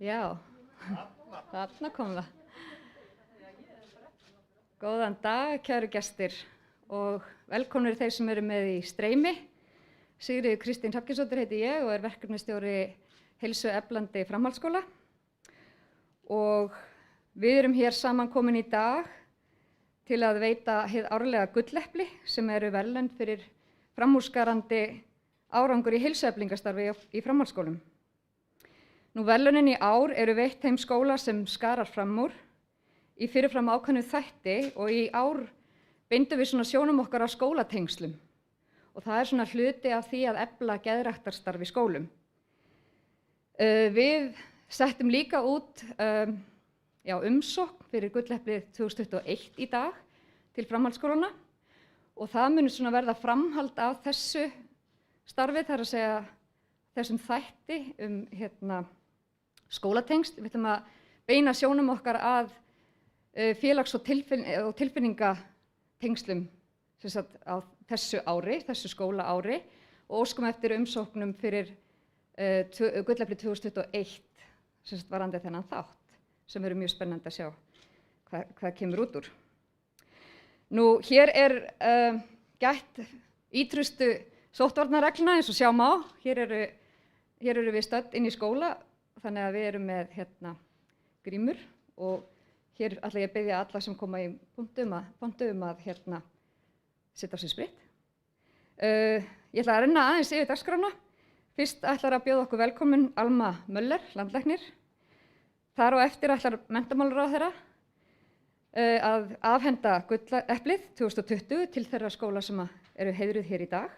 Já, þarna kom það. Góðan dag, kæru gestir og velkomnir þeir sem eru með í streymi. Sigríður Kristín Hrafngerðsdóttir heiti ég og er verkefnisstjóri heilsueflandi framhaldsskóla. Og við erum hér samankomin í dag til að veita hið árlega gullepli sem eru verðlaun fyrir framúrskarandi árangur í heilsueflingastarfi í framhaldsskólum. Nú verðlaunin í ár eru veitt þeim skóla sem skarar fram úr í fyrirfram ákveðnu þætti og í ár beindum við svona sjónum okkar á skólatengslum og það er svona hluti af því að efla geðræktarstarf í skólum. Við settum líka út umsókn fyrir gulleplið 2021 í dag til framhaldsskólana og það mun svona verða framhald af þessu starfi, þar að segja þessum þætti skólatengsl. Við ætlum að beina sjónum okkar að félags- og tilfinningatengslum á þessu skólaári og óskum eftir umsóknum fyrir gulleplið 2021 varandi þennan þátt sem eru mjög spennandi að sjá hvað kemur út úr. Nú, hér er gætt ítrustu sóttvarnareglna eins og sjá má. Hér eru við stödd inn í skóla, þannig að við erum með grímur og hér ætla ég að biðja alla sem koma í pontu að setja á sig spritt. Ég ætla að renna aðeins yfir dagskrána. Fyrst ætlar að bjóða okkur velkomin Alma Möller, landlæknir. Þar á eftir ætlar menntamálaráðherra að afhenda gulleplið 2020 til þeirra skóla sem eru heiðruð hér í dag.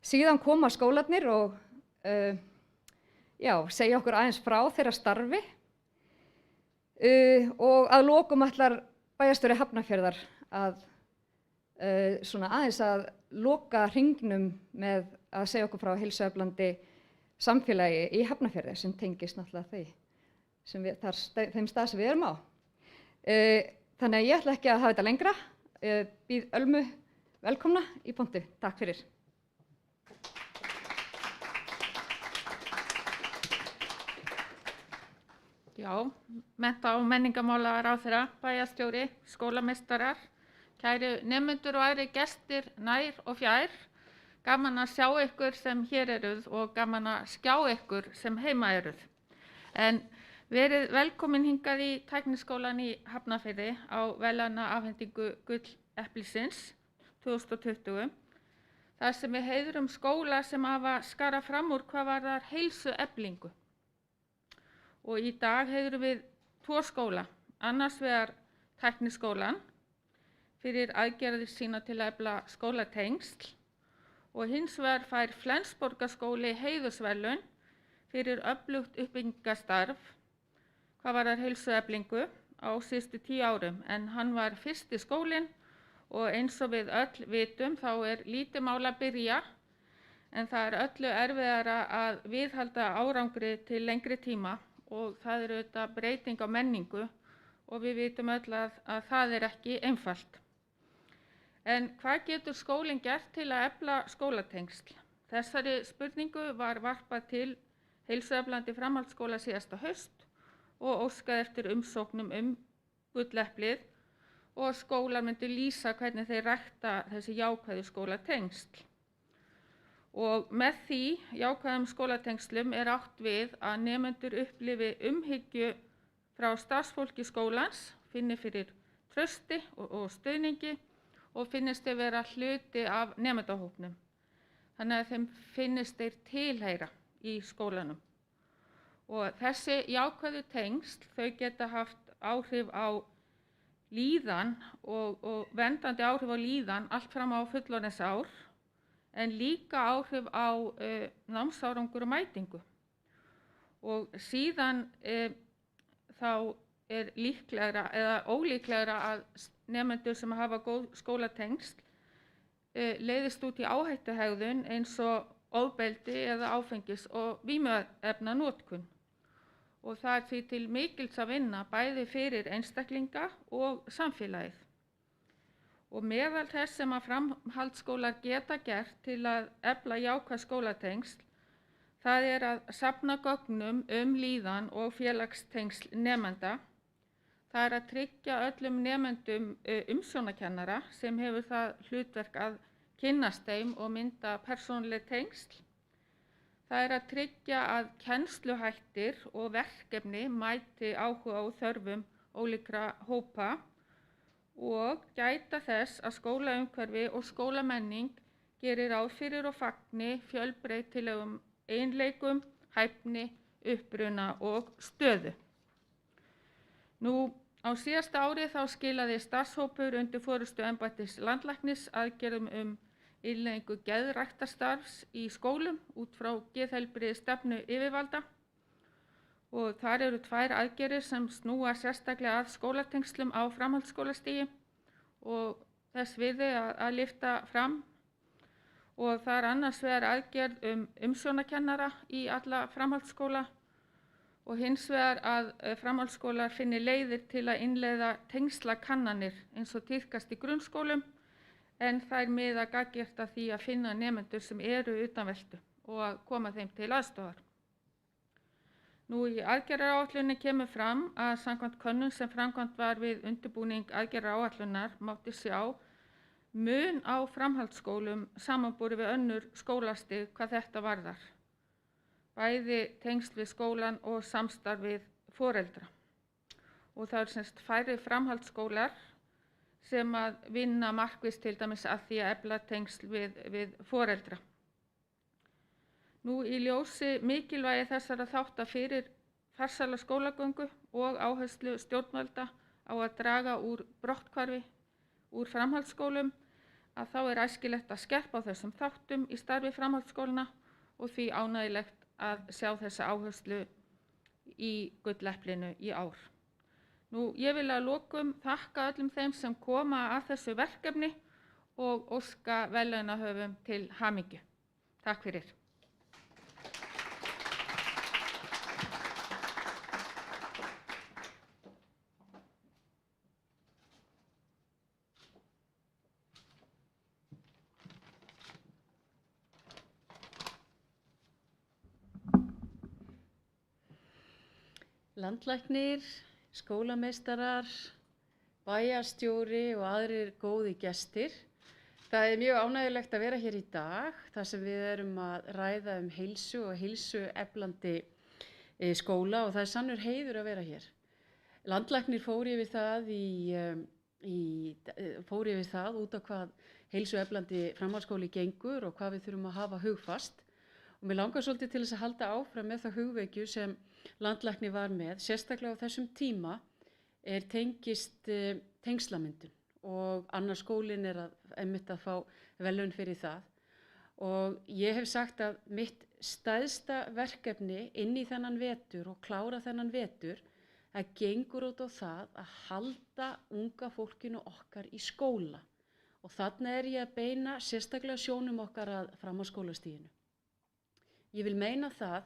Síðan koma skólarnir og segja okkur aðeins frá þeirra starfi og að lokum ætlar bæjarstjóri Hafnarfjarðar að aðeins að loka hringnum með að segja okkur frá heilsueflandi samfélagi í Hafnarfjarði sem tengist náttúrulega þeim stað sem við erum á. Þannig að ég ætla ekki að hafa þetta lengra. Býð Ölmu velkomna í pontu. Takk fyrir. Já, mennta- og menningarmálaráðherra, bæjarstjóri, skólameistarar, kæru nemendur og aðrir gestir nær og fjær. Gaman að sjá ykkur sem hér eruð og gaman að skjá ykkur sem heima eruð. En verið velkomin hingað í Tækniskólann í Hafnarfirði á verðlaunaafhendingu gulleplisins 2020. Þar sem við heiðrum skóla sem hafa skarað fram úr hvað varðar heilsueflingu. Og í dag heiðrum við 2 skóla, annars vegar Tækniskólann fyrir aðgerðir sína til að efla skólatengsl og hins vegar fær Flensborgarskóli heiðursverðlaun fyrir öflugt uppbyggingarstarf hvað varðar heilsueflingu á síðustu 10 árum, en hann var fyrsti skólinn og eins og við öll vitum þá lítið mál að byrja en það öllu erfiðara að viðhalda árangri til lengri tíma og það auðvitað breyting á menningu og við vitum öll að það ekki einfalt. En hvað getur skólinn gert til að efla skólatengsl? Þessari spurningu var varpað til heilsueflandi framhaldsskóla síðasta haust og óskað eftir umsóknum gulleplið og skólar myndu lýsa hvernig þeir rækta þessi jákvæðu skólatengsl. Og með því jákvæðum skólatengslum átt við að nemendur upplifi umhyggju frá starfsfólki skólans, finni fyrir trausti og stuðningi og finnist þeir vera hluti af nemendahópnum. Þannig að þeim finnist þeir tilheyra í skólanum. Og þessi jákvæðu tengsl, þau geta haft áhrif á líðan og verndandi áhrif á líðan allt fram á fullorðinsár, en líka áhrif á námsárangur og mætingu. Og síðan þá líklegra eða ólíklegra að nemendur sem hafa góð skólatengsl leiðist út í áhættuhegðun eins og ofbeldi eða áfengis- og vímuefnanotkun. Og það því til mikils að vinna bæði fyrir einstaklinga og samfélagið. Og meðal þess sem að framhaldsskólar geta gert til að efla jákvæð skólatengsl, Það er að safna gögnum líðan og félagstengsl nemenda. Það er að tryggja öllum nemendum umsjónarkennara sem hefur það hlutverk að kynnast þeim og mynda persónuleg tengsl. Það er að tryggja að kennsluhættir og verkefni mæti áhuga og þörfum ólíkra hópa og gæta þess að skólaumhverfi og skólamenning gerir ráð fyrir og fagni fjölbreytilegum eiginleikum, hæfni, uppruna og stöðu. Nú, á síðasta ári þá skilaði starfshópur undir forystu embættis landlæknis aðgerðum innleiðingu geðræktarstarfs í skólum út frá geðheilbrigðisstefnu yfirvalda og þar eru 2 aðgerðir sem snúa sérstaklega að skólatengslum á framhaldsskólastigi og þess virði að lyfta fram og það er annars vegar aðgerð umsjónarkennara í alla framhaldsskóla og hins vegar að framhaldsskólar finni leiðir til að innleiða tengslakannanir eins og tíðkast í grunnskólum en þær miða gagngert að því að finna nemendur sem eru utanveltu og að koma þeim til aðstoðar. Nú í aðgerðaráætluninni kemur fram að samkvæmt könnun sem framkvæmt var við undirbúning aðgerðaráætlunar mátti sjá mun á framhaldsskólum samanborið við önnur skólastig hvað þetta varðar. Bæði tengsl við skólan og samstarf við foreldra. Og það eru semst færri framhaldsskólar sem að vinna markvisst til dæmis að því að efla tengsl við foreldra. Nú í ljósi mikilvægi þessara þátta fyrir farsæla skólagöngu og áherslu stjórnvalda á að draga úr brotthvarfi úr framhaldsskólum að þá er æskilegt að skerpa á þessum þáttum í starfi framhaldsskólana og því ánægjulegt að sjá þessa áherslu í gulleplinu í ár. Nú, ég vil að lokum þakka öllum þeim sem koma að þessu verkefni og óska verðlaunahöfum til hamingju. Takk fyrir. Landlæknir, skólameistarar, bæjarstjóri og aðrir góði gestir. Það er mjög ánægjulegt að vera hér í dag þar sem við erum að ræða heilsu og heilsueflandi skóla og það er sannur heiður að vera hér. Landlæknir fór yfir það út á hvað heilsueflandi framhaldsskóli gengur og hvað við þurfum að hafa hugfast. Og mér langar svolítið til þess að halda áfram með það hugvekju sem landlæknir var með, sérstaklega á þessum tíma tengist tengslamyndun og annar skólinn er einmitt að fá verðlaun fyrir það. Og ég hef sagt að mitt stærsta verkefni inn í þennan vetur og klára þennan vetur það gengur út á það að halda unga fólkinu okkar í skóla. Og þarna er ég að beina sérstaklega sjónum okkar að framhaldsskólastiginu. Ég vil meina það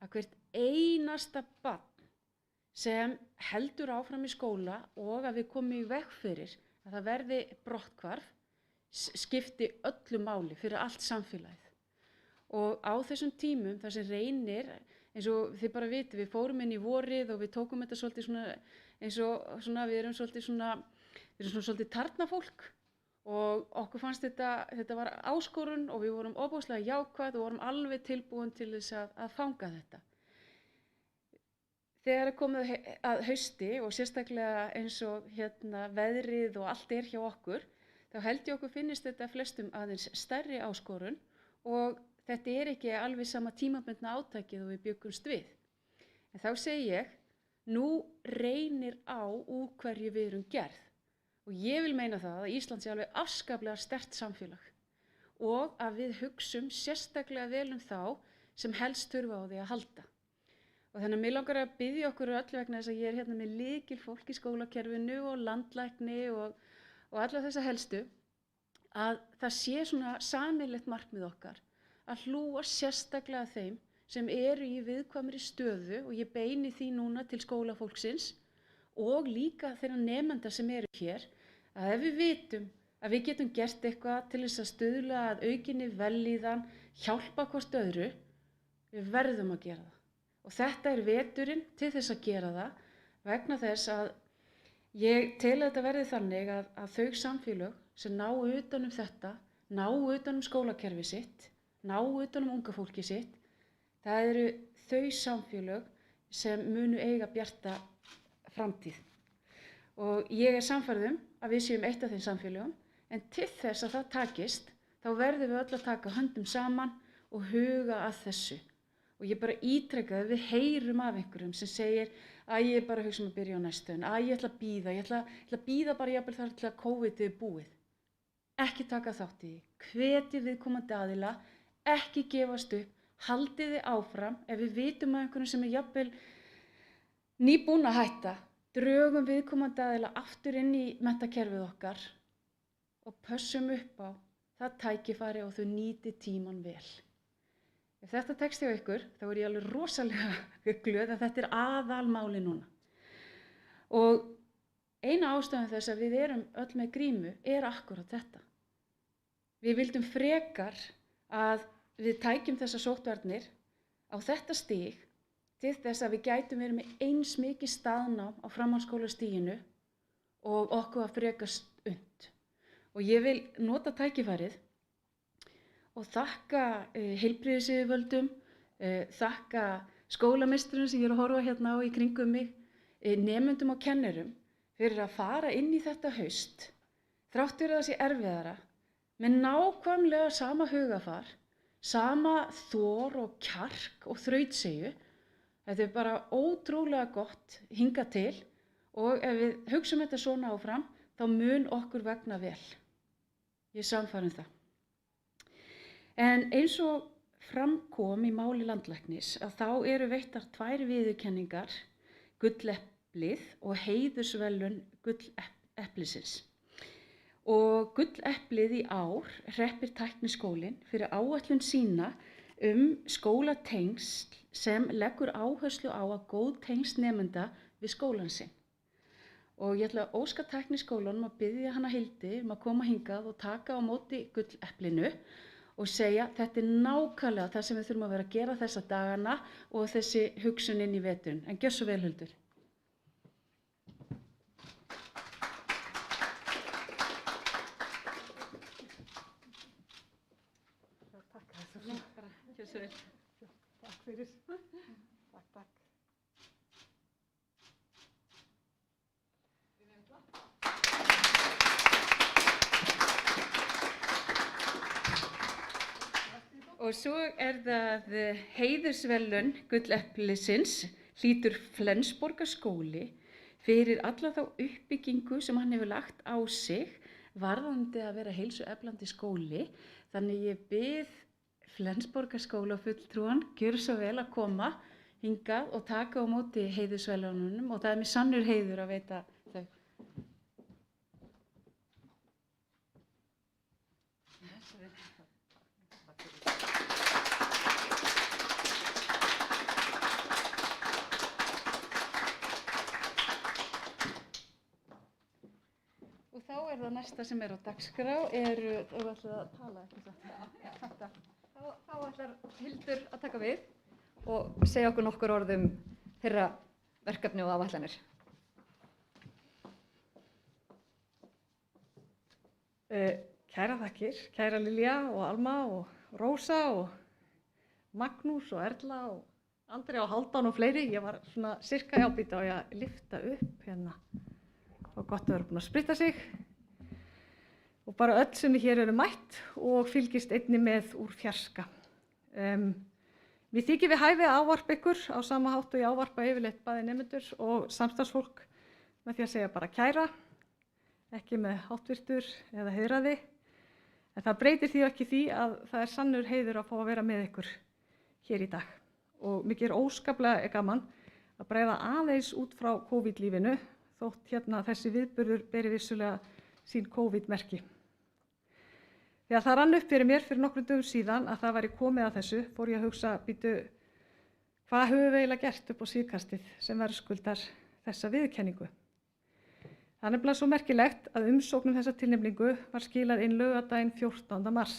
að hvert einasta barn sem heldur áfram í skóla og að við komum í veg fyrir að það verði brotthvarf skipti öllu máli fyrir allt samfélagið. Og á þessum tímum þar sem reynir, eins og þið bara vitið, við fórum inn í vorið og við tókum þetta svolítið svona, eins og svona, við erum svolítið tarnafólk. Og okkur fannst þetta var áskorun og við vorum ofboðslega jákvæð og vorum alveg tilbúin til þess að fanga þetta. Þegar komið að hausti og sérstaklega eins og veðrið og allt hjá okkur, þá held ég okkur finnist þetta flestum aðeins stærri áskorun og þetta ekki alveg sama tímabundna átakið og við bjuggumst við. En þá segi ég, nú reynir á úr hverju við erum gerð. Og ég vil meina það að Ísland sé alveg afskaplega sterkt samfélag og að við hugsum sérstaklega vel þá sem helst þurfa á því að halda. Og þannig að mig langar að biðja okkur öll vegna þess að ég hérna með lykilfólk í skólakerfinu og landlækni og alla þessa helstu að það sé svona sameiginlegt markmið okkar að hlúa sérstaklega þeim sem eru í viðkvæmri stöðu og ég beini því núna til skólafólksins og líka þeirra nemenda sem eru hér að ef við vitum að við getum gert eitthvað til þess að stuðla að aukinni vellíðan, hjálpa hvort öðru, Við verðum að gera það. Og þetta er veturinn til þess að gera það vegna þess að ég tel að þetta verði þannig að þau samfélög sem ná utan þetta, ná utan skólakerfi sitt, ná utan unga fólki sitt, það eru þau samfélög sem munu eiga bjarta framtíð. Og ég er sannfærð að við séum eitt af þeim samfélögum, en til þess að það takist, þá verðum við öll að taka höndum saman og huga að þessu. Og ég bara ítreka að við heyrum af einhverjum sem segir að ég er bara að hugsa að byrja á næstu, að ég ætla að bíða, ég ætla að bíða bara jafnvel þar til að COVID er búið. Ekki taka þátt í því, hvetið viðkomandi aðila, ekki gefast upp, haldið þið áfram. Ef við vitum að einhverjum sem er jafnvel nýbúin að hætta, drögum viðkomandi aðila aftur inn í menntakerfið okkar og pössum upp á það tækifæri og þau nýti tíman vel. Ef þetta tekst hjá ykkur, þá er ég alveg rosalega glöð að þetta er aðalmáli núna. Og eina ástæðan þess að við erum öll með grímu er akkúrat þetta. Við vildum frekar að við tækjum þessar sóttvarnir á þetta stig til þess að við gætum verið með eins mikið staðnám á framhaldsskólastiginu og okkur að frekast und. Og ég vil nota tækifærið og þakka heilbrigðisyfirvöldum, þakka skólameisturum sem ég er að horfa hérna á í kringum mig, nemendum og kennurum fyrir að fara inn í þetta haust, þrátt fyrir að það sé erfiðara, með nákvæmlega sama hugafar, sama þor og kjark og þrautseigju. Þetta er bara ótrúlega gott hingað til og ef við hugsum þetta svona áfram, þá mun okkur vegna vel. Ég er sannfærð um það. En eins og fram kom í máli landlæknis að þá eru veittar 2 viðurkenningar, gulleplið og heiðursverðlaun gulleplisins. Og gulleplið í ár hreppir Tækniskólinn fyrir áætlun sína skólatengsl sem leggur áherslu á að góð tengsl nemenda við skólann sinn. Og ég ætla að óska Tækniskólanum að biðja hana Hildi að koma hingað og taka á móti gulleplinu og segja þetta er nákvæmlega það sem við þurfum að vera að gera þessa dagana og þessi hugsun inn í veturinn. En gjör svo vel, Hildur. Takk fyrir. Takk fyrir. Takk. Og svo er það heiðursverðlaun gulleplisins hlýtur Flensborgarskóli fyrir alla þá uppbyggingu sem hann hefur lagt á sig varðandi að vera heilsueflandi skóli. Þannig ég bið Flensborgarskóla fulltrúan, gjör svo vel að koma hingað og taka á móti heiðursverðlaununum og það er mér sannur heiður að veita þau. Og þá er það næsta sem er á dagskrá, ef við ætlum að tala þetta. Þá ætlar Hildur að taka við og segja okkur nokkur orð þeirra verkefni og áætlanir. Kæra þakkir, kæra Lilja og Alma og Rósa og Magnús og Erla og Andrea og Hálfdán og fleiri. Ég var svona sirka jábýta á að lyfta upp hérna. Og gott að vera búin að spritta sig. Og bara öll sem hér eru mætt og fylgist einni með úr fjarska. Við þykir við hæfi að ávarpa ykkur á sama hátt og ég ávarpa yfirleitt bæði nemendur og samstarfsfólk með því að segja bara kæra, ekki með háttvirtur eða heiðraði. En það breytir því ekki því að það er sannur heiður að fá að vera með ykkur hér í dag. Og mér er óskaplega gaman að bregða aðeins út frá COVID-lífinu þótt hérna þessi viðburður beri vissulega sín COVID-merki. Þegar það rann upp fyrir mér fyrir nokkrum dögum síðan að það væri komið að þessu, fór ég að hugsa, hvað höfum við eiginlega gert upp á síðkastið sem verðskuldar þessa viðurkenningu? Það er nefnilega svo merkilegt að umsókn þessa tilnefningu var skilað inn laugardaginn 14. mars.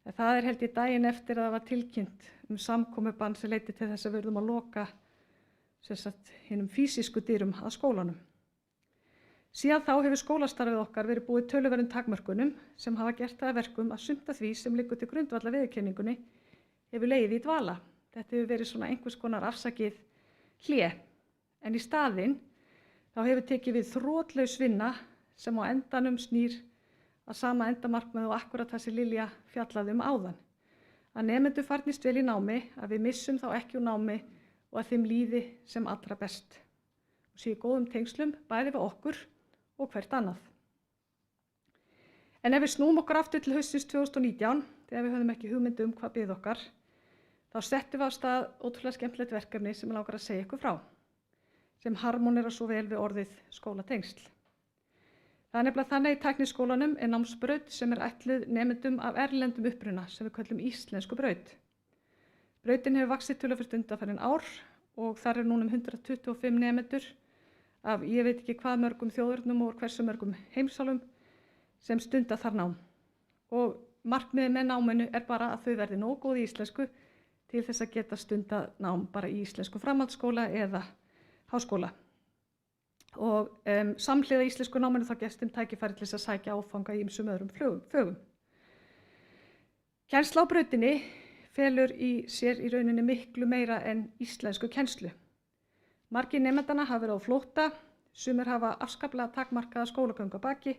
En það held ég daginn eftir að það var tilkynnt samkomubann sem leiddi til þess að við urðum að loka hinum fýsísku dyrum að skólanum. Síðan þá hefur skólastarfið okkar verið búið töluverðum takmörkunum sem hafa gert það að verkum að sumt af því sem liggur til grundvallar viðurkenningunni hefur legið í dvala. Þetta hefur verið svona einhvers konar afsakið hlé, en í staðinn þá hefur tekið við þrotlaus vinna sem á endanum snýr að sama endamarkmið og akkurat það sem Lilja fjallaði áðan. Að nemendur farnist vel í námi, að við missum þá ekki úr námi og að þeim líði sem allra best. Og séu góðum tengslum bæði við okkur og hvert annað. En ef við snúum okkur aftur til haustins 2019, þegar við höfðum ekki hugmyndu hvað biði okkar, þá settum við á stað ótrúlega skemmtilegt verkefni sem ég langar að segja ykkur frá, sem harmonera svo vel við orðið skólatengsl. Það er nefnilega þannig í tækniskólanum er námsbraut sem er ætluð nemendum af erlendum uppruna sem við köllum íslensku braut. Brautin hefur vaxið töluvert undanfarin ár og þar er núna 125 nemendur af ég veit ekki hvað mörgum þjóðurnum og hversu mörgum heimsálfum sem stunda þar nám. Og markmiðið með náminu er bara að þau verði nógu góð í íslensku til þess að geta stunda nám bara í íslensku framhaldsskóla eða háskóla. Og samhliða íslensku náminu þá gefst þeim tækifæri til þess að sækja áfanga í ýmsum öðrum fögum. Kennsla á brautinni felur í sér í rauninni miklu meira en íslensku kennslu. Margir nemendanna hafa verið á flótta, sumir hafa afskaplega takmarkaða skólagöngu að baki,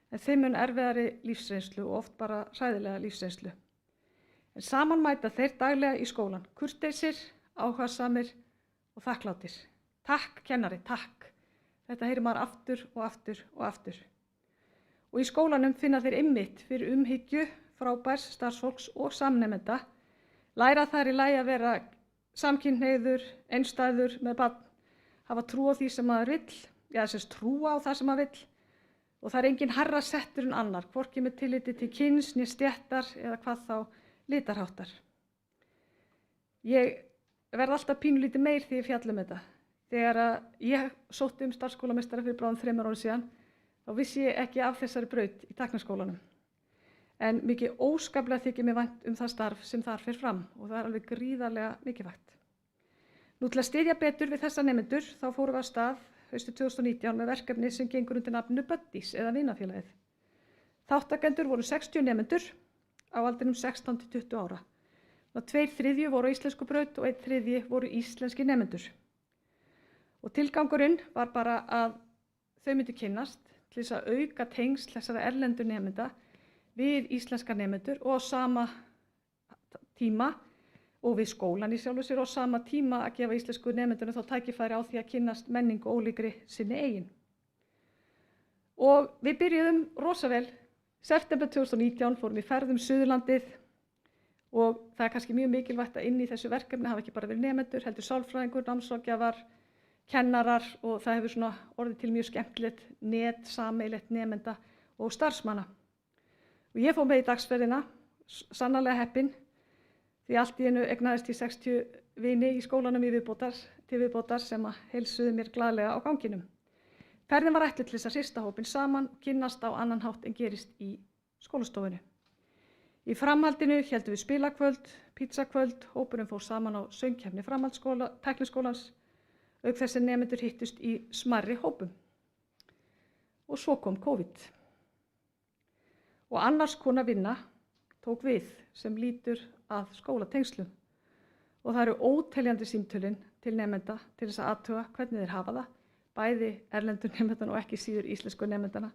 en þeim mun erfiðari lífsreynslu og oft bara hræðilega lífsreynslu. En saman mæta þeir daglega í skólan, kurteisir, áhugasamir og þakklátir. Takk kennari, takk. Þetta heyrir maður aftur og aftur og aftur. Og í skólanum finna þeir einmitt fyrir umhyggju, frábærs starfsfólks og samnemenda, læra þar í lagi að vera samkynhneigður, einstæður með barn, hafa trú á því sem maður vill, trúa á það sem maður vill, og það er engin hærra settur en annar, hvorki með tilliti til kyns, né stéttar eða hvað þá litarháttar. Ég verð alltaf pínulítið meir því ég fjalla þetta. Þegar ég sótti starfsskólameistara fyrir bráðum 3 árum síðan, þá vissi ég ekki af þessari braut í tækniskólanum. En mikið óskaplega þykir mér vænt það starf sem þar fer fram og það er alveg gríðarlega mikilvægt. Nú til að styðja betur við þessa nemendur þá fórum við af stað haustið 2019 með verkefni sem gengur undir nafninu Buddies eða vinafélagið. Þátttakendur voru 60 nemendur á aldrinum 16 til 20 ára. 2/3 voru á íslensku braut og 1/3 voru íslenski nemendur. Og tilgangurinn var bara að þau myndu kynnast til þess að auka tengsl þessara erlendu nemenda við íslenska nemendur og á sama tíma og við skólan í sjálfu sér og á sama tíma að gefa íslensku nemendunum þá tækifæri á því að kynnast menningu ólíkri sinni eigin. Og við byrjuðum rosa vel. September 2019 fórum í ferð Suðurlandið og það er kannski mjög mikilvægt að inn í þessu verkefni hafa ekki bara verið nemendur, heldur sálfræðingur, námsráðgjafar, kennarar og það hefur svona orðið til mjög skemmtilegt net, sameiginlegt nemenda og starfsmanna. Og ég fór með í dagsferðina, sannarlega heppin, því allt í einu eignaðist ég 60 vini í skólanum til viðbótar sem að heilsuðu mér glaðlega á ganginum. Ferðin var ætluð til þess að hrista hópinn saman og kynnast á annan hátt en gerist í skólastofunni. Í framhaldinu héldum við spilakvöld, pizzakvöld, hópurinn fór saman á söngkeppni tækniskólans, auk þess að nemendur hittust í smærri hópum. Og svo kom COVID. Og annars konar vinna tók við sem lítur að skólatengslum. Og það eru óteljandi símtölin til nemenda til þess að athuga hvernig þeir hafa það, bæði erlendur nemendana og ekki síður íslensku nemendana,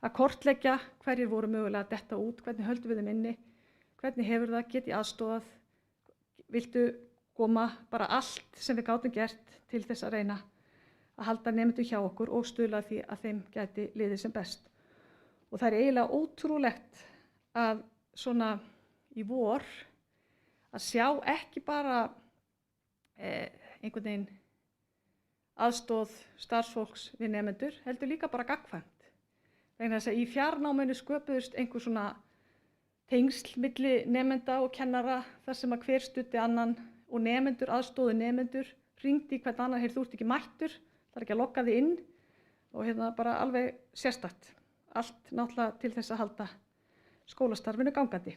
að kortleggja hverjir voru mögulega að detta út, hvernig höldum við þeim inni, hvernig hefur það, get ég aðstoðað, viltu koma, bara allt sem við gátum gert til þess að reyna að halda nemendum hjá okkur og stuðla því að þeim gæti liðið sem best. Og það er eiginlega ótrúlegt að svona í vor að sjá ekki bara einhvern veginn aðstoð starfsfólks við nemendur, heldur líka bara gagnkvæmt. Vegna þess að í fjarnáminu sköpuðust einhver svona tengsl milli nemenda og kennara þar sem að hver studdi annan og nemendur aðstóðu nemendur, hringdi í hvern annan, þú ert ekki mættur, það er ekki að lokka þig inn og bara alveg sérstakt. Allt náttúrulega til þess að halda skólastarfinu gangandi.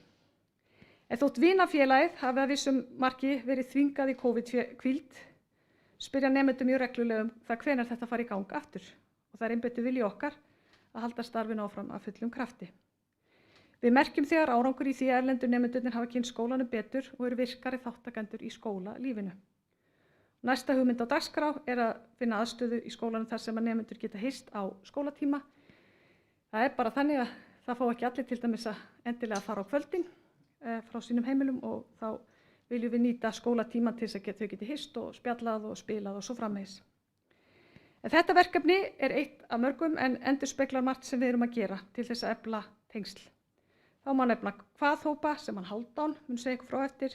En þótt vinafélagið hafi að vissum marki verið þvingað í COVID-hvíld, spyrja nemendum mjög reglulega það hvenær þetta fari í gang aftur og það einbeittur vilji okkar að halda starfinu áfram af fullum krafti. Við merkjum þegar árangur í því að erlendu nemendurnir hafa kynnt skólanum betur og eru virkari þáttakendur í skólalífinu. Næsta hugmynd á dagskrá að finna aðstöðu í skólanum þar sem að nemendur geta hist á skólatíma. Það bara þannig að það fá ekki allir til dæmis að endilega fara á kvöldin frá sínum heimilum og þá viljum við nýta skólatíma til þess að þau geti hist og spjallað og spilað og svo framvegis. En þetta verkefni eitt af mörgum en endurspeglar margt sem við erum að gera til þess að efla tengsl. Þá má nefna hvaðhópa sem hann Hálfdán mun segja ykkur frá eftir,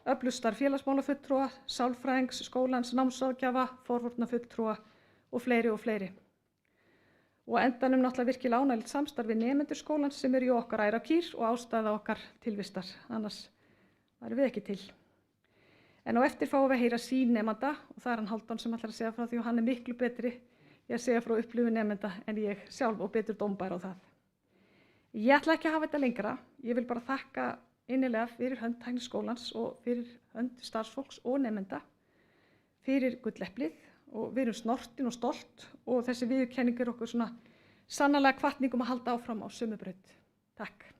öflustar félagsmálafulltrúa, sálfræðings, skólans, námsráðgjafa, forvörnafulltrúa og fleiri. Og endanum náttúrulega virkilega ánægilegt samstarf við nemendur skólans sem eru í okkar æra kýr og ástæða okkar tilvistar, annars værum við ekki til. En á eftir fáum við að heyra sín nemenda og það hann Hálfdán sem ætlar að segja frá því og hann miklu betri í að segja frá upplifun nemenda en ég sjálf og betur dómbær á það. Ég ætla ekki að hafa þetta lengra, ég vil bara þakka innilega fyrir hönd Tækniskólans og fyrir hönd starfsfólks og nemenda fyrir gulleplið og við erum snortin og stolt og þessi viðurkenning okkur svona sannarlega hvatning að halda áfram á sömu braut. Takk.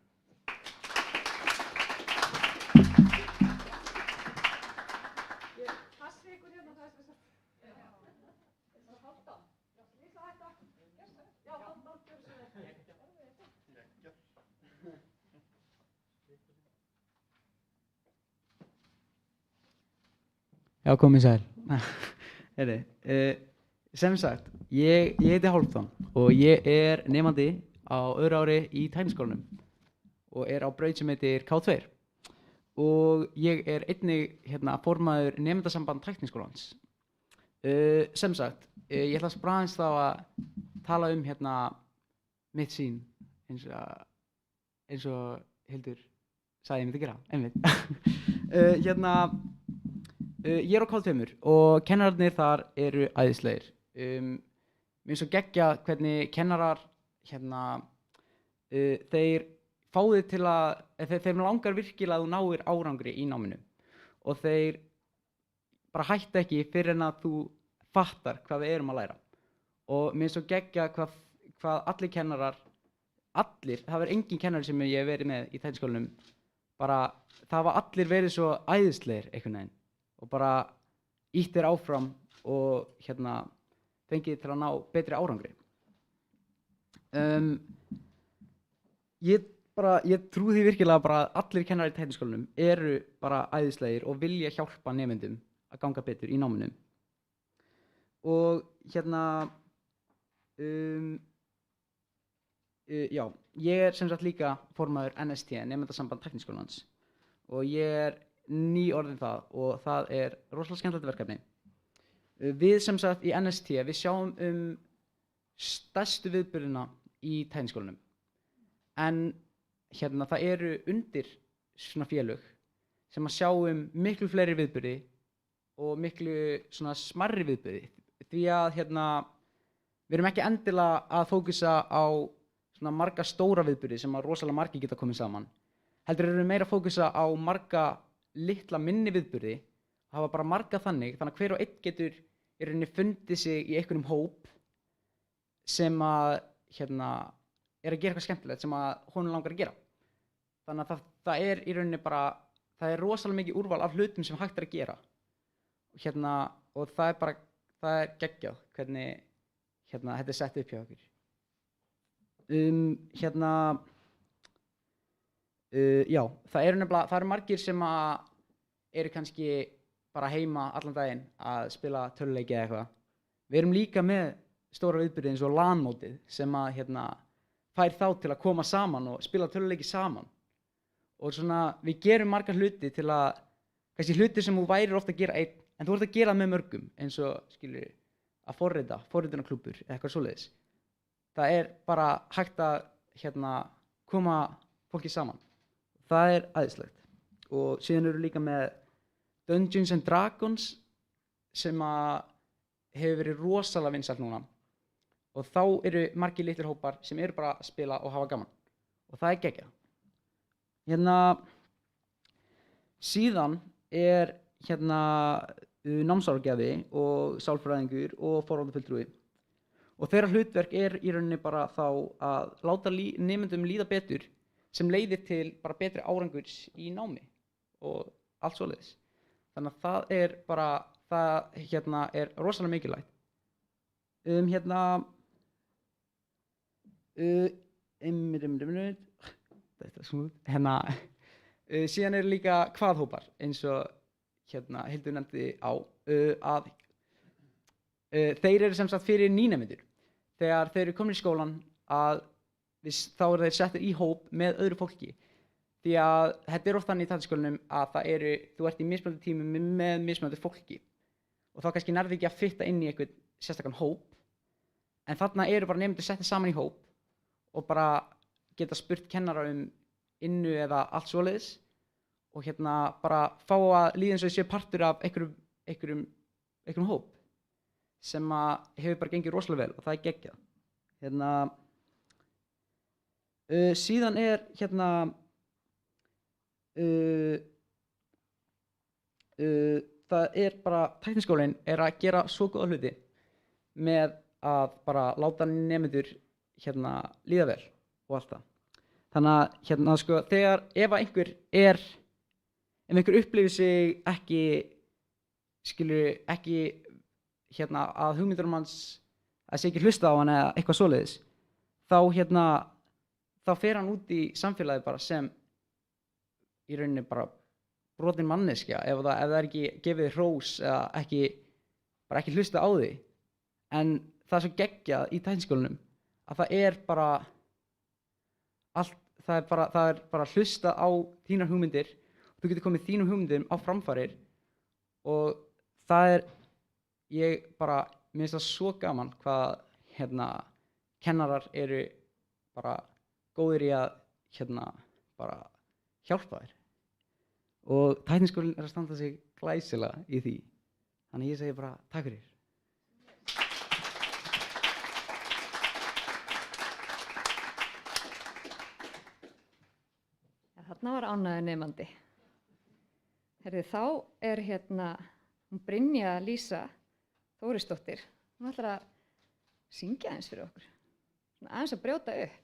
Já, komið sæl. Sem sagt, ég heiti Hálfdán og ég nemandi á öðru ári í Tækniskólanum og á braut sem heitir K2. Og ég einnig formaður nemendasamband Tækniskólans. Sem sagt, ég ætla aðeins þá að tala mitt sýn eins og Hildur sagði ég myndi gera, einmitt. Ég á K2 og kennararnir þar eru æðislegir. Mér finnst svo geggja hvernig kennarar þeir fá þig til að þeim langar virkilega að þú náir árangri í náminu og þeir bara hætta ekki fyrr en að þú fattar hvað við erum að læra. Og mér finnst svo geggja hvað allir kennarar, það var engin kennari sem ég hef verið með í Tækniskólanum, bara það hafa allir verið svo æðislegir einhvern veginn. Og bara ýtt þér áfram og fengið til að ná betri árangri. Ég trúi því virkilega bara að allir kennarar í Tækniskólanum eru bara æðislegir og vilja hjálpa nemendum að ganga betur í náminu. Og já, ég sem sagt líka formaður NST, nemendasamband Tækniskólans, og ég nýorðinn það og það rosalega skemmtilegt verkefni. Við sem sagt í NST, við sjáum stærstu viðburðina í Tækniskólanum. En það eru undir svona félög sem að sjá miklu fleiri viðburði og miklu svona smærri viðburði. Því að við erum ekki endilega að fókusa á svona marga stóra viðburði sem að rosalega margir geta komið saman. Heldur erum við meira að fókusa á marga litla minni viðburði, hafa bara marga þannig að hver og einn getur í rauninni fundið sig í einhverjum hóp sem að að gera eitthvað skemmtilegt sem að honum langar að gera. Þannig að það í rauninni bara, það rosalega mikið úrval af hlutum sem hægt að gera. Og það geggjað hvernig þetta sett upp hjá okkur. Já, það eru margir sem eru kannski bara heima allan daginn að spila töluleiki eða eitthvað. Við erum líka með stóra viðburði eins og LAN-mótið sem að fær þá til að koma saman og spila töluleiki saman. Og svona við gerum marga hluti til að, kannski hluti sem þú værir ofta að gera einn, en þú ert að gera það með mörgum, eins og að forritunarklúbbur eða eitthvað svoleiðis. Það bara hægt að koma fólki saman. Það æðislegt. Og síðan eru líka með Dungeons and Dragons sem hefur verið rosalega vinsælt núna. Og þá eru margir litlir hópar sem eru bara að spila og hafa gaman. Og það geggjað. Síðan er námsráðgjafi og sálfræðingur og forvarnafulltrúi. Og þeirra hlutverk er í rauninni bara þá að láta nemendum líða betur sem leiðir til bara betri árangurs í námi og allt svoleiðis. Þannig að það er bara, það er rosalega mikilvægt. Síðan eru líka kvaðhópar eins og Hildur nefndi á, að þeir eru sem sagt fyrir nýnemendur. Þegar þeir eru komin í skólan þá eru þeir settir í hóp með öðru fólki. Því að þetta er oft þannig í tækniskólanum að þú ert í mismunandi tímum með mismunandi fólki. Og þá kannski nærðu ekki að fitta inn í einhvern sérstakann hóp. En þarna eru bara nemendur settir saman í hóp og bara geta spurt kennara innu eða allt svoleiðis. Og bara fá að líða eins og séu partur af einhverjum hóp sem hefur bara gengið rosalega vel og það er geggjað. Síðan er það er bara tækniskólinn er að gera svo góða hluti með að bara láta nemendur líða vel og allt það. Þannig að sko ef einhver upplifir sig ekki að hugmyndur hans að sé ekki hlusta á hann eða eitthvað svoleiðis, þá fer hann út í samfélagið bara sem í rauninni bara brotin manneskja ef það er ekki gefið hrós eða ekki hlusta á því. En það er svo geggjað í tækniskólanum að það er bara hlusta á þínar hugmyndir. Þú getur komið þínum hugmyndum á framfærir og mér finnst það svo gaman hvað kennarar eru bara góðir í að bara hjálpa þér. Og tækniskólinn er að standa sig glæsilega í því. Þannig ég segi bara takk fyrir. Þarna var ánægður nemandi. Þá er hún Brynja Lísa Þórisdóttir. Hún ætlar að syngja aðeins fyrir okkur. Aðeins að brjóta upp.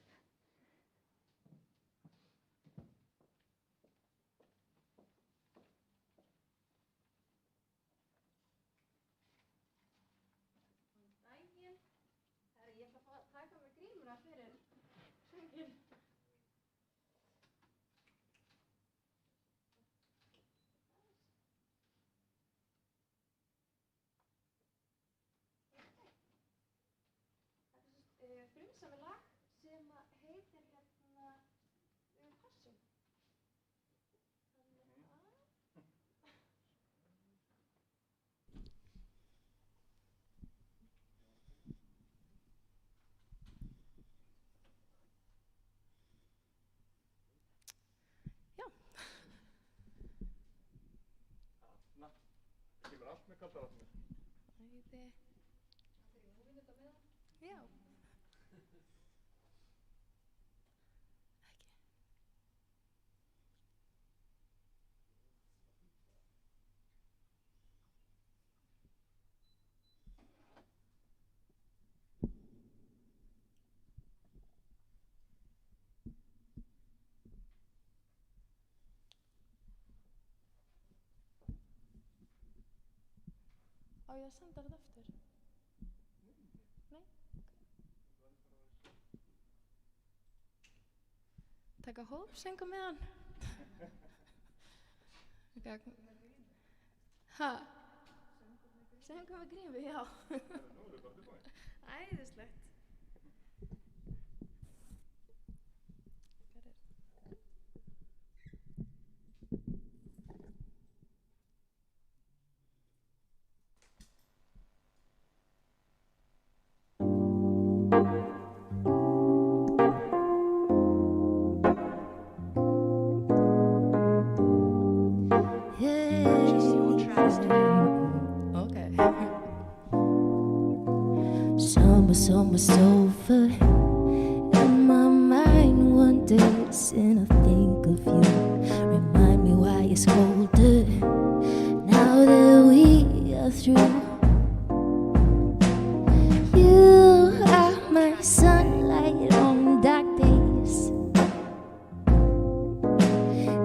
Ég ætla að fá að taka með grímuna fyrir sönginn. Frumsami lag sem heitir Passum. Kemur allt með kalda vatninu? Já. Á ég að senda þetta aftur? Nei? Taka hópsöngu með hann? Hæ? Söngu með grímu, já. Æðislegt. On my sofa, in my mind wanders and I think of you. Remind me why is colder now that we are through. You are my sunlight on dark days,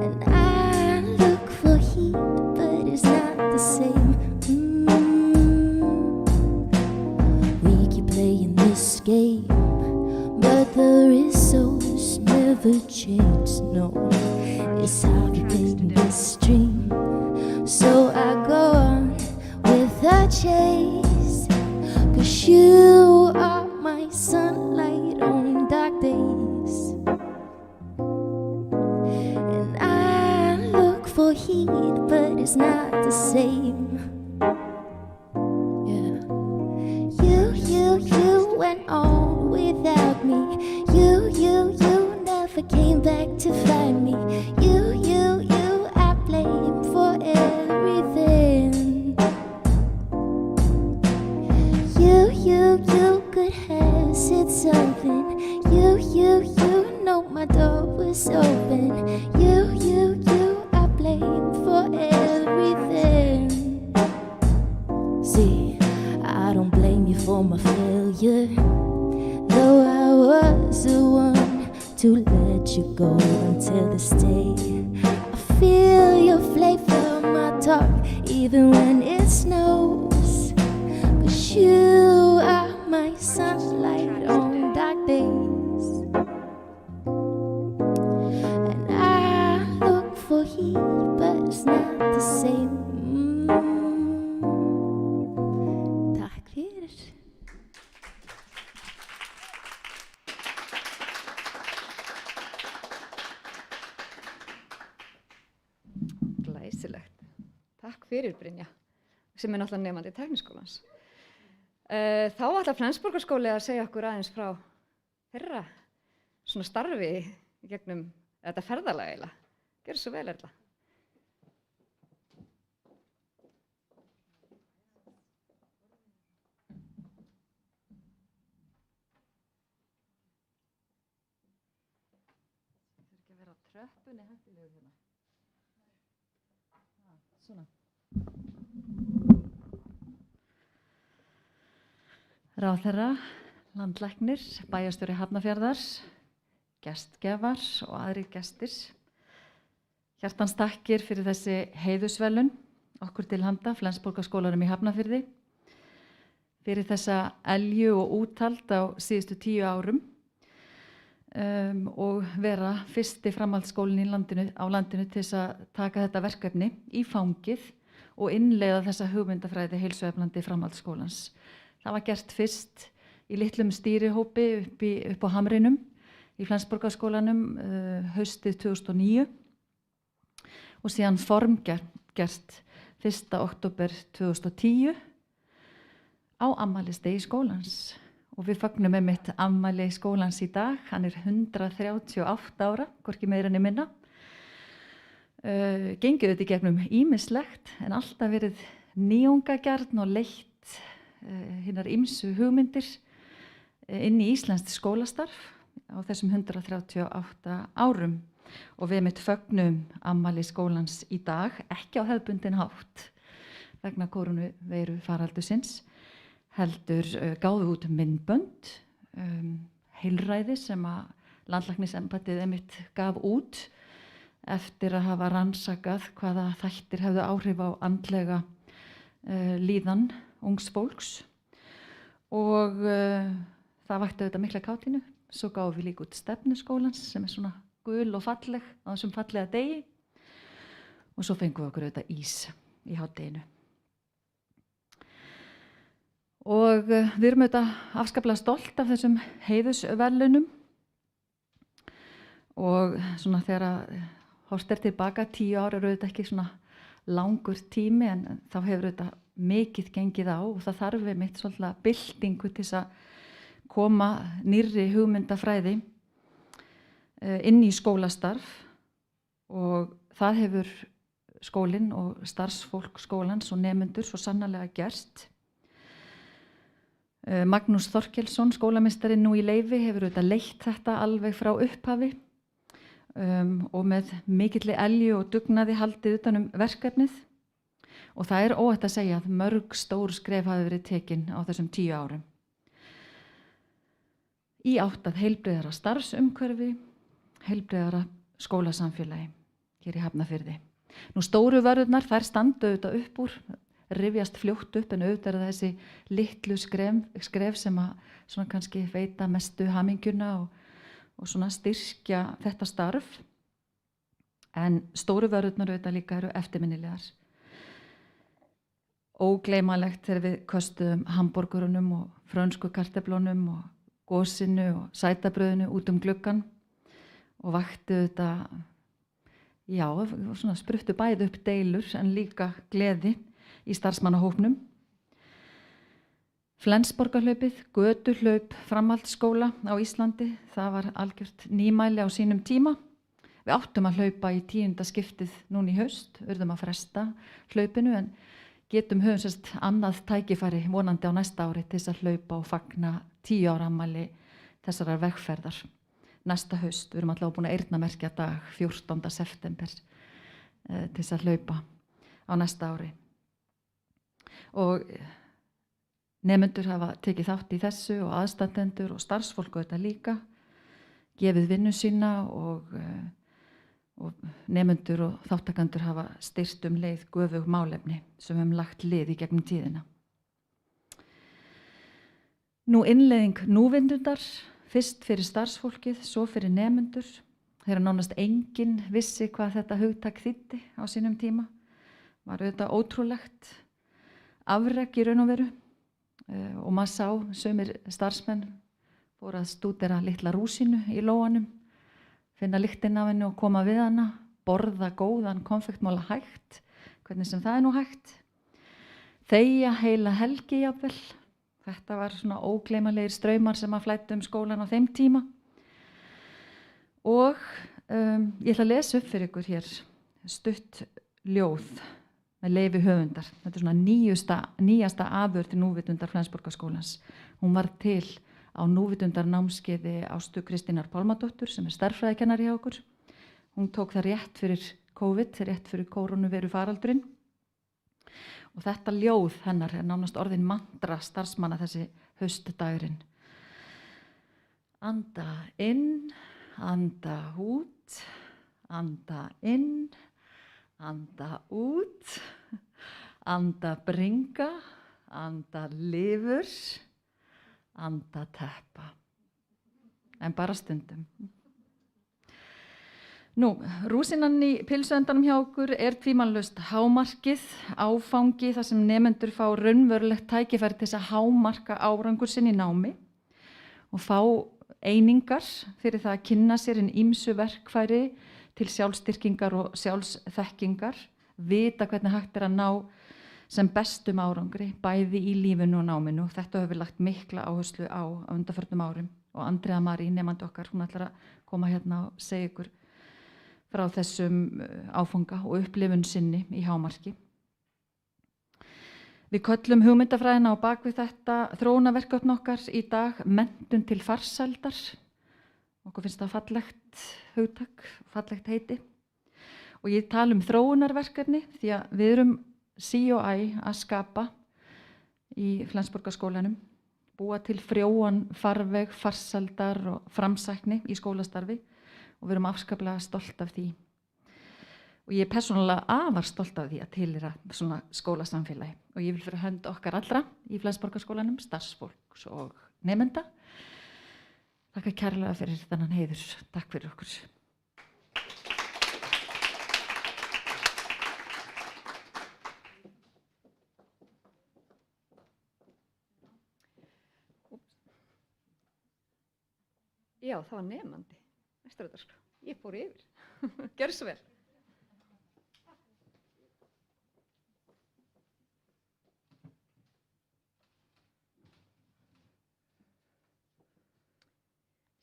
and I look for heat, but it's not the same. We keep playing this game, but the results never change. No, it's how to paint this dream. So I go on with the chase, 'cause you are my sunlight on dark days, and I look for heat, but it's not the same. Yeah. You went on without me. You never came back to find me. You I blame for everything. You could have said something. You know my door was open. You I blame for everything. See, I don't blame you for my failure, though I was the one to let you go until this day. I feel your flavor on my tongue, even when it snows. 'Cause you are my sunlight on dark days, and I look for heat, but it's not the same. Takk fyrir. Glæsilegt. Takk fyrir, Brynja, sem er náttúrulega nemandi Tækniskólans. Þá ætlar Flensborgarskóli að segja okkur aðeins frá þeirra svona starfi í gegnum þetta ferðalag eiginlega. Gjörðu svo vel, Erla. Það er ekki að vera á tröppunni hættilegu hérna. Svona. Ráðherra, landlæknir, bæjarstjóri Hafnarfjarðar, gestgjafar og aðrir gestir. Hjartans takkir fyrir þessi heiðursverðlaun okkur til handa, Flensborgarskólanum í Hafnarfirði, fyrir þessa elju og úthald á síðustu 10 árum og vera fyrsti framhaldsskólinn á landinu til þess að taka þetta verkefni í fangið og innleiða þessa hugmyndafræði heilsueflandi framhaldsskólans. Það var gert fyrst í litlum stýrihópi upp á Hamrinum í Flensborgarskólanum haustið 2009 og síðan formgert 1. október 2010 á afmælisdegi skólans. Og við fögnum einmitt afmæli skólans í dag, hann er 138 ára, hvorki meira en minna. Gengið þetta í gegnum ýmislegt en alltaf verið nýjungagjarn og leitt hinnar ýmsu hugmyndir inn í íslenskt skólastarf á þessum 138 árum. Og við mitt fögnum afmæli skólans í dag, ekki á hefðbundin hátt vegna koronaveiru faraldursins, heldur gáðu út myndbönd, heilræði sem að landlæknisembættið einmitt gaf út eftir að hafa rannsakað hvaða þættir hefðu áhrif á andlega líðan ungs fólks og það vakti auðvitað mikla kátínu. Svo gáðum við líka út stefnu skólans sem er svona gul og falleg á þessum fallega degi og svo fengum við okkur auðvitað ís í hádeginu. Og við erum auðvitað afskaplega stolt af þessum heiðursverðlaunum og svona þegar að horft er tilbaka 10 ár eru auðvitað ekki svona langur tími en þá hefur auðvitað mikið gengið á og það þarf einmitt svolítið byltingu til þess að koma nýrri hugmyndafræði inn í skólastarf og það hefur skólinn og starfsfólk skólans og nemendur svo sannarlega gerst. Magnús Þorkelsson, skólameistari nú í leyfi, hefur auðvitað leitt þetta alveg frá upphafi og með mikilli elju og dugnaði haldið utan verkefnið og það er óhætt að segja að mörg stór skref hafi verið tekin á þessum 10 árum. Í átt að heilbrigðara starfsumhverfi, heilbrigðara skólasamfélagi hér í Hafnarfirði. Nú stóru vörðurnar þær standa auðvitað upp úr, rifjast fljótt upp en auðvitað er það þessi litlu skref sem að svona kannski veita mestu hamingjuna og svona styrkja þetta starf. En stóru vörðurnar auðvitað líka eru eftirminnilegar. Ógleymanlegt þegar við köstuðum hamborgurunum og frönsku kartöflunum og gósinu og sætabrauðinu út gluggann og vakti þetta, já, svona spruttu bæði upp deilur en líka gleði í starfsmannahópnum. Flensborgarhlaupið, götuhlaup framhaldsskóla á Íslandi, það var algjört nýmæli á sínum tíma. Við áttum að hlaupa í 10. skiptið núna í haust, urðum að fresta hlaupinu en höfum sérst annað tækifæri vonandi á næsta ári til þess að hlaupa og fagna 10 ára afmæli þessarar vegferðar. Næsta haust, við erum allavega búin að eyrnamerkja dag 14. september til þess að hlaupa á næsta ári. Og nemendur hafa tekið þátt í þessu og aðstandendur og starfsfólk auðvitað líka, gefið vinnu sína og nemendur og þáttakendur hafa styrkt leið göfug málefni sem höfum lagt lið í gegnum tíðina. Nú innleiðing núvitundar, fyrst fyrir starfsfólkið, svo fyrir nemendur. Þegar nánast enginn vissi hvað þetta hugtak þýddi á sínum tíma. Var auðvitað ótrúlegt afrek í raun og veru og maður sá sumir starfsmenn fóru að stúdera litla rúsínu í lóanum, finna lyktina af henni og koma við hana, borða góðan konfektmála hægt, hvernig sem það nú hægt. Þegja heila helgi jafnvel. Þetta var svona ógleymanlegir straumar sem að flæddu skólan á þeim tíma. Og ég ætla að lesa upp fyrir ykkur hér stutt ljóð með leyfi höfundar. Þetta er svona nýjasta afurð til núvitundar Flensborgarskólans. Hún var til á núvitundarnámskeiði Ástu Kristínar Pálmadóttur sem er stærðfræðikennari hjá okkur. Hún tók það rétt fyrir COVID, rétt fyrir kórónuveiru faraldurinn. Og þetta ljóð hennar er nánast orðin mantra starfsmanna þessi haustdagurinn. Anda inn, anda út, anda inn, anda út, anda bringa, anda lifur, anda teppa. En bara stundum. Nú, rúsinan í pilsuendanum hjá okkur er tvímælalaust hámarkið, áfangi þar sem nemendur fá raunverulegt tækifæri til þess að hámarka árangur sinn í námi og fá einingar fyrir það að kynna sér ýmsu verkfæri til sjálfstyrkingar og sjálfsþekkingar, vita hvernig hægt er að ná sem bestum árangri, bæði í lífinu og náminu. Þetta höfum við lagt mikla áherslu á undanförnum árum og Andrea Marí, nemandi okkar, hún ætlar að koma hérna og segja ykkur frá þessum áfanga og upplifun sinni í hámarki. Við köllum hugmyndafræðina á bak við þetta þróunarverkefni okkar í dag menntun til farsældar. Okkur finnst það fallegt hugtak, fallegt heiti. Og ég tala þróunarverkefni því að við erum sí og æ að skapa í Flensborgarskólanum, búa til frjóan farveg, farsældar og framsækni í skólastarfi. Og við erum afskaplega stolt af því. Og ég er persónulega afar stolt af því að tilheyra svona skólasamfélagi. Og ég vil fyrir hönd okkar allra í Flensborgarskólanum, starfsfólks og nemenda. Þakka kærlega fyrir þennan heiður. Takk fyrir okkur. Já, það var nemandi. Ég fór yfir. Gjörðu svo vel.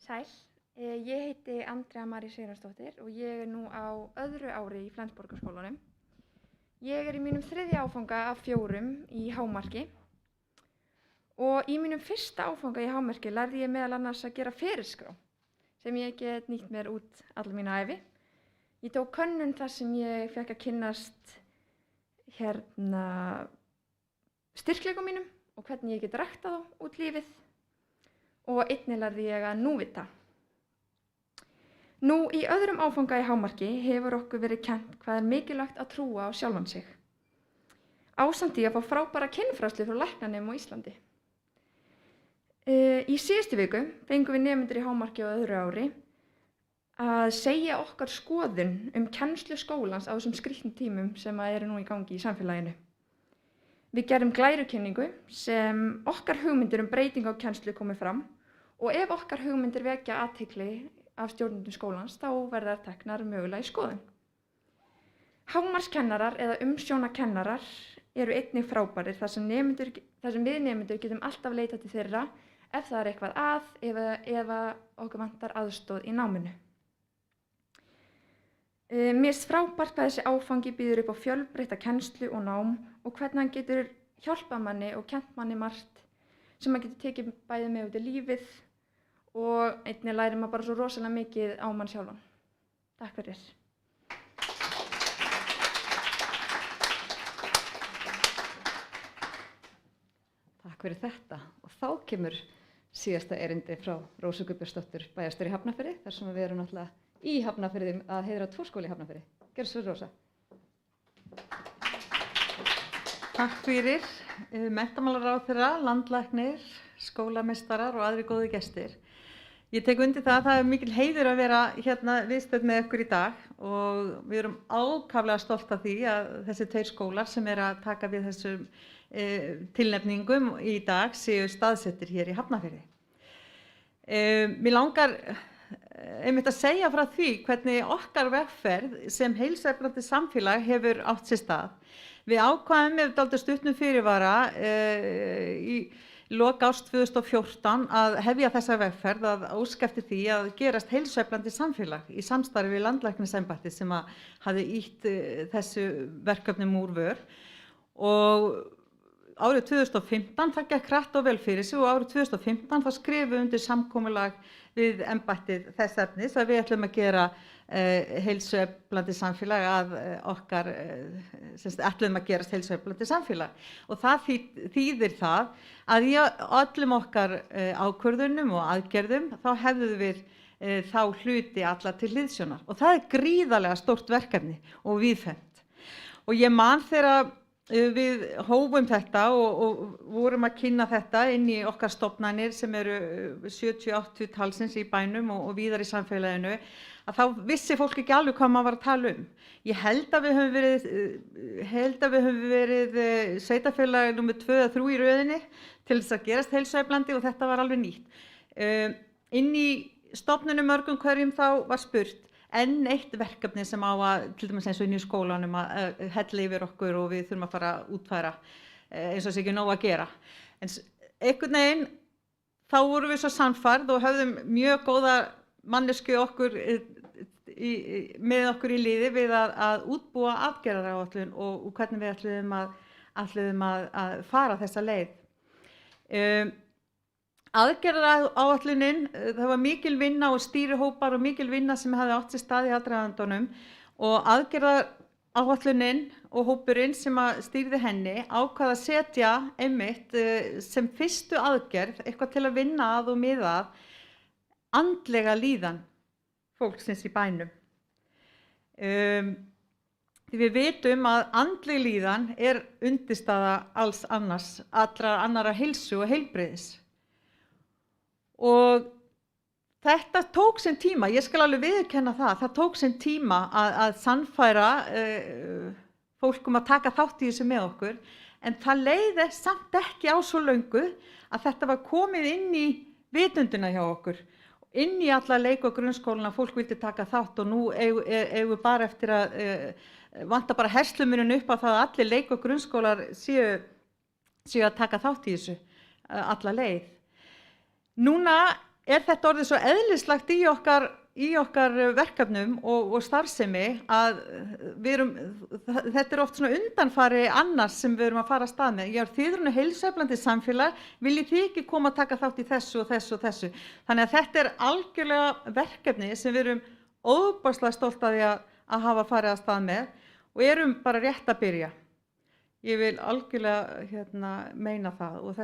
Sæl, ég heiti Andrea Marí Sigurðardóttir og ég er nú á öðru ári í Flensborgarskólanum. Ég er í mínum 3. áfanga af 4 í hámarki og í mínum fyrsta áfanga í hámarki lærði ég meðal annars að gera ferilskrá sem ég get nýtt mér út alla mína ævi. Ég tók könnun þar sem ég fekk að kynnast styrkleikum mínum og hvernig ég get ræktað þá út lífið og einnig lærði ég að núvita. Nú í öðrum áfanga í hámarki hefur okkur verið kennt hvað er mikilvægt að trúa á sjálfan sig. Ásamt því að fá frábæra kynfræðslu frá læknanefum á Íslandi. Í síðustu viku fengum við nemendur í hámarki á öðru ári að segja okkar skoðun kennslu skólans á þessum skrýtnum tímum sem eru nú í gangi í samfélaginu. Við gerum glærukynningu sem okkar hugmyndir breyting á kennslu komið fram og ef okkar hugmyndir vekja athygli af stjórnendum skólans þá verða þær teknar mögulega í skoðun. Hámarkskennarar eða umsjónakennarar eru einnig frábærir þar sem við nemendur getum alltaf leitað til þeirra ef það er eitthvað eða okkur vantar aðstoð í náminu. Mér finnst frábært hvað þessi áfangi býður upp á fjölbreytta kennslu og nám og hvernig hann getur hjálpað manni og kennt manni margt sem maður getur tekið bæði með út í lífið og einnig lærir maður bara svo rosalega mikið á mann sjálfan. Takk fyrir. Takk fyrir þetta og þá kemur síðasta erindi frá Rósu Guðbjörnsdóttur bæjarstjóri í Hafnarfirði þar sem við erum náttúrulega í Hafnarfirði að heiðra 2 skóla í Hafnarfirði. Gjörðu svo Rósa. Takk fyrir. Menntamálaráðherra, landlæknir, skólameistarar og aðri góði gestir. Ég tek undir það að það er mikil heiður að vera hérna viðstödd með ykkur í dag og við erum ákaflega stolt af því að þessi 2 skólar sem að taka við þessum tilnefningum í dag séu staðsettir hér í Hafnarfirði. Mér langar einmitt að segja frá því hvernig okkar vegferð sem heilsueflandi samfélag hefur átt sér stað. Við ákváðum með dálítið stuttum fyrirvara í lok árs 2014 að hefja þessa vegferð að óska eftir því að gerast heilsueflandi samfélag í samstarfi við landlæknisembættið sem hafði ýtt þessu verkefnum úr vör og árið 2015 það gekk hratt og vel fyrir sig og árið 2015 það skrifuðu undir samkomulag við embættið þess efnis að við ætlum að gera heilsueflandi samfélag að okkar, ætlum að gerast heilsueflandi samfélag og það þýðir það að í öllum okkar ákvörðunum og aðgerðum þá hefðum við þá hluti alla til hliðsjónar og það er gríðarlega stórt verkefni og víðfeðmt og ég man þegar við hófum þetta og vorum að kynna þetta inn í okkar stofnanir sem eru 70-80 talsins í bænum og víðar í samfélaginu að þá vissi fólk ekki alveg hvað maður var að tala um. Ég held að við höfum verið sveitarfélag númer 2 eða 3 í röðinni til þess að gerast heilsueflandi og þetta var alveg nýtt. Inn í stofnunum mörgum hverjum þá var spurt enn eitt verkefni sem á að, til dæmis eins og inn í skólanum að hella yfir okkur og við þurfum að fara að útfæra eins og þess ekki nóg að gera. En einhvern veginn þá vorum við svo sannfærð og höfðum mjög góða mannesku með okkur í liði við að útbúa aðgerðaráætlun og hvernig við ætluðum að fara þessa leið. Aðgerðaráætlunin, það var mikil vinna og stýrihópar og mikil vinna sem hefði átt sér stað í aðdragandunum og aðgerðaráætlunin og hópurinn sem stýrði henni ákvað að setja einmitt sem fyrstu aðgerð eitthvað til að vinna að og miða að andlega líðan fólksins í bænum. Því við vitum að andleg líðan er undirstaða alls annarra heilsu og heilbrigðis. Og þetta tók sinn tíma, ég skal alveg viðurkenna það tók sinn tíma að sannfæra fólk að taka þátt í þessu með okkur, en það leiði samt ekki á svo löngu að þetta var komið inn í vitundina hjá okkur, inn í alla leik- og grunnskólana, fólk vildi taka þátt og nú eigum við bara eftir að vanta bara herslumuninn upp á það að allir leik- og grunnskólar séu að taka þátt í þessu alla leið. Núna er þetta orðið svo eðlislagt í okkar í okkar verkefnum og starfsemi að þetta er oft svona undanfari annars sem við erum að fara af stað með. Já, þið eru nú heilsueflandi samfélag, viljið þið ekki koma að taka þátt í þessu og þessu og þessu. Þannig að þetta er algjörlega verkefni sem við erum óbáslega stolt af því að hafa farið af stað með og erum bara rétt að byrja. Ég vil algjörlega meina það og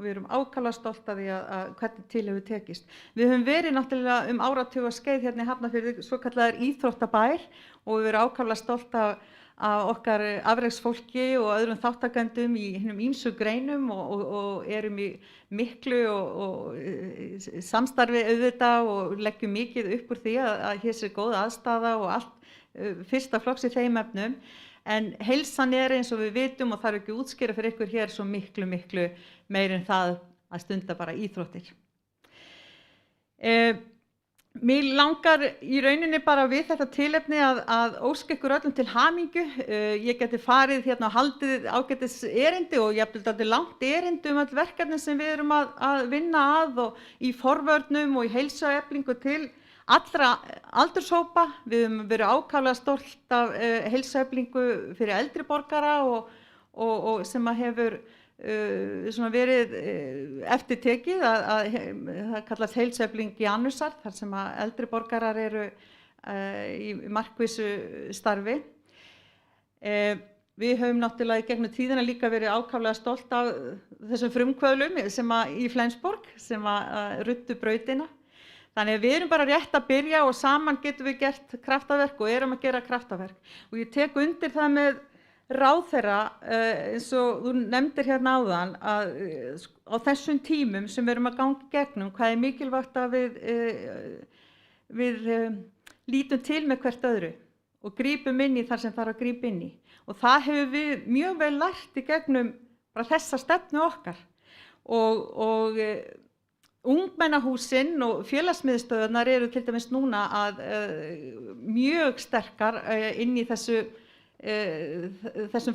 við erum ákaflega stolt af því að hvernig til hefur tekist. Við höfum verið náttúrulega áratuga skeið hérna í Hafnarfirði, svo kallaðar íþróttabær og við erum ákaflega stolt af okkar afreksfólki og öðrum þáttakendum í hinum ýmsu greinum og erum í miklu og samstarfi auðvitað og leggjum mikið upp úr því að hér sé góð aðstaða og allt fyrsta flokks í þeim efnum. En heilsan er eins og við vitum og það er ekki útskýra fyrir ykkur hér svo miklu meir en það að stunda bara íþróttir. Mér langar í rauninni bara við þetta tilefni að óska ykkur öllum til hamingju. Ég geti farið hérna og haldið ágætis erindi og jafnvel dálítið langt erindi öll verkefni sem við erum að vinna að og í forvörnum og í heilsueflingu til allra aldurshópa. Við höfum verið ákaflega stolt af heilsueflingu fyrir eldri borgara og sem að hefur verið eftirtekið það kallast heilsuefling í Janusar þar sem að eldri borgarar eru í markvissu starfi. Við höfum náttúrulega í gegnum tíðina líka verið ákaflega stolt af þessum frumkvöðlum sem að í Flensborg sem að ruddu brautina. Þannig að við erum bara rétt að byrja og saman getum við gert kraftaverk og erum að gera kraftaverk. Og ég tek undir það með ráðherra eins og þú nefndir hérna áðan að á þessum tímum sem við erum að ganga í gegnum, hvað er mikilvægt að við lítum til með hvert öðru og grípum inn í þar sem þarf að grípa inn í. Og það hefur við mjög vel lært í gegnum bara þessa stefnu okkar og ungmennahúsin og félagsmiðstöðvarnar eru til dæmis núna mjög sterkar inn í þessum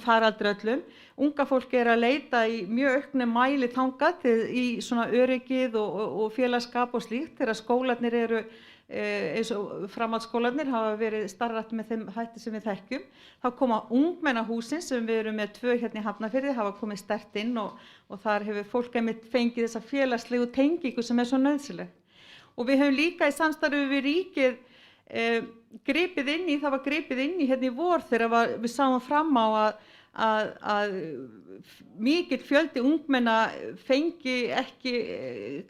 faraldri öllum. Unga fólk er að leita í mjög auknum mæli þangað í svona öryggið og félagsskap og slíkt þegar skólarnir eru eins og framhaldsskólarnir hafa verið starfrætt með þeim hætti sem við þekkjum. Þá koma ungmennahúsin sem við erum með 2 hérna í Hafnarfirði hafa komið sterkt inn og þar hefur fólk einmitt fengið þessa félagslegu tengingu sem er svo nauðsynleg. Og við höfum líka í samstarfi við ríkið gripið inn í hérna í vor þegar við sáum fram á að mikill fjöldi ungmenna fengi ekki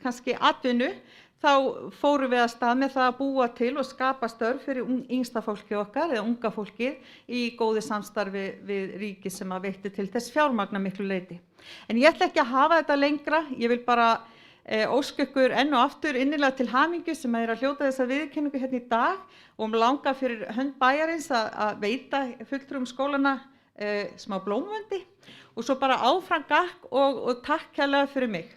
kannski atvinnu. Þá fórum við af stað með það að búa til og skapa störf fyrir yngsta fólki okkar eða unga fólkið í góðu samstarfi við ríki sem að veitti til þess fjármagna miklu leyti. En ég ætla ekki að hafa þetta lengra, ég vil bara óska ykkur enn og aftur innilega til hamingju sem að hljóta þessa viðurkenningu hérna í dag og langar fyrir hönd bæjarins að veita fulltrúum skólana smá blómvendi og svo bara áfram gakk og takk kærlega fyrir mig.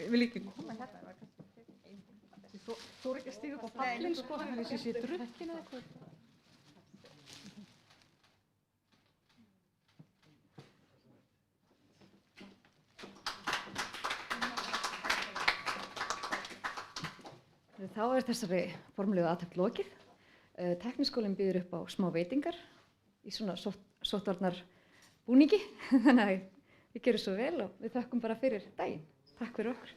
Vil ekki koma hérna? Þú ekki að stíga upp á pallinn sko, hann vissi sér drukkin eða eitthvað. Þá er þessari formlegu athöfn lokið. Tækniskólinn býður upp á smá veitingar í svona sóttvarnar búningi, þannig að við gerum svo vel og við þökkum bara fyrir daginn. Takk fyrir okkur.